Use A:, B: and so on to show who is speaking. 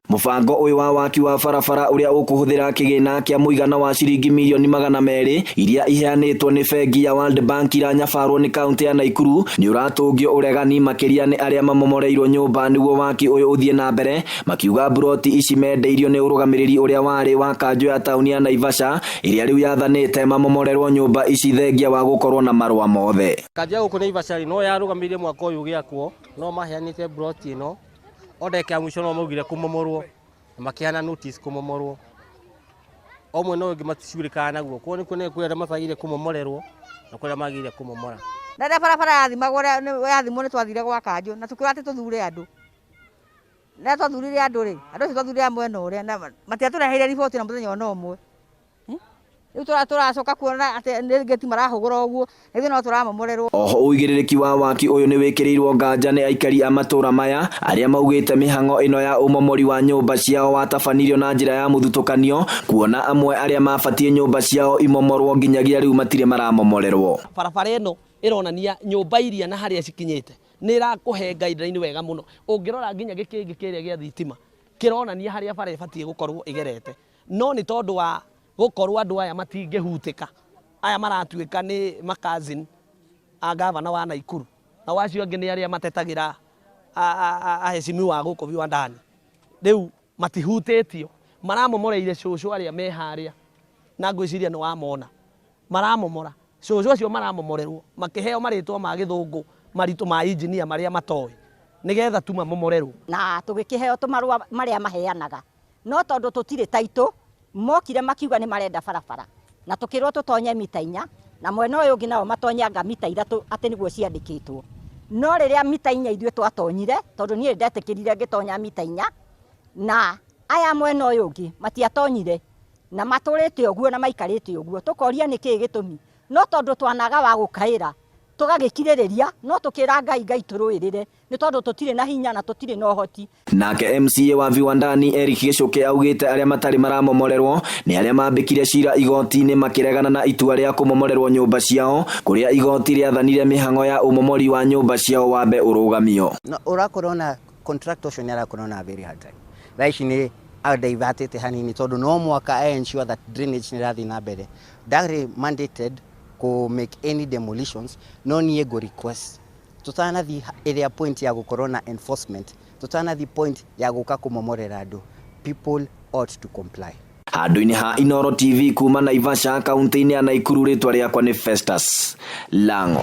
A: Mubango uyu wa waki wa barabara uria ukuhuthira kigina kia muigana wa ciringi milioni 200 iria iheanitwo ni bengi ya World Bank iranyafarwo ni kaunti ya Nakuru ni uratungio uregani makiria ni aria mamomoreirwo nyumba niguo waki uyu uthie na mbere makiuga broti ici mendeirio ni urugamiriri uria wari wa kanjo ya tauni ya Naivasha iria riu yathanite mamomorerwo nyumba ici thengia wa gukorwo na marua mothe.
B: Kanjo guku Naivasha no yarugamirie mwaka uyu giakwo no maheanite broti ino odeke ya mwisho no maugire kumomorwo makiana notice kumomorwo omwe no ngimaticiurikana naguo ko ni kune kwera mafagire kumomorerwo na kwera magire kumomora
C: ndada barabara yathimwo ni twathire gwa kanjo na tukira ati tuthure andu na twathurire andu ri andu twathurire mwena uria na matiatureheire riboti na muthenya ona umwe riu turacoka kuona ati ngeti marahugura uguo ithu no turamomorerwo.
A: Oho uigiririki wa waki uyu ni wikirirwo nganja ni aikari a matura maya aria maugite mihango ino ya umomori wa nyumba ciao watabanirio na njira ya muthutukanio kuona amwe aria mabatie nyumba ciao imomorwo nginyagia riu matire maramomorerwo.
D: Barabara ino ironania nyumba iria na haria cikinyite ni irakuhe guideline wega muno ungirora nginya gikingi kiria gia thitima kironania haria bara ibatie gukorwo igerete no ni tondu wa gukorwo andu aya matingihuteka aya maratuika ni makazin a gavana wa Nakuru na wacio angi ni aria matetagira ahecimi wa guko vi wa ndani riu matihutetio maramomoreire cucu aria me haria na ngwiciria no wamona maramomora cucu acio maramomorerwo makiheo maritwa ma githungu maritu ma engineer maria matoi nigetha tuma momorerwo
C: na tugikiheo tumarua maria maheanaga no tondu tutire taito mokire makiuga ni marenda barabara na tukirwo tutonye mita 4 na mwena uyu ngi nao matonyanga mita 3 ati niguo ciandikitwo no riria mita 4 ithue twatonyire tondu nie ndetikirire ngitonya mita 4 na aya mwena uyu ngi matiatonyire na maturite uguo na maikarite uguo tukoria niki gitumi no tondu twanaga wa gukaira tugagikiririria no tukira ngai turuirire ni tondu tutire na hinya na tutire na uhoti.
A: Nake MCA wa Viwandani Eric Gicuke augite aria matari maramomorerwo ni aria mambikire cira igoti-ini makiregana na itua ria kumomorerwo nyumba ciao kuria igoti riathanire mihango ya umomori wa nyumba ciao wambe urugamio.
E: No urakorona contractor ucio ni arakorona very hard time thaici ni diverted hanini tondu no mwaka ensure that drainage ni rathi na mbere ndari mandated ko make any demolitions no nie go request tutana the area point ya corona enforcement tutana the point ya guka kumomorera andu people ought to comply.
A: Handu-ini ha Inoro TV kuma Naivasha kaunti-ini ya Nakuru ritwa riakwa ni Festus Lango.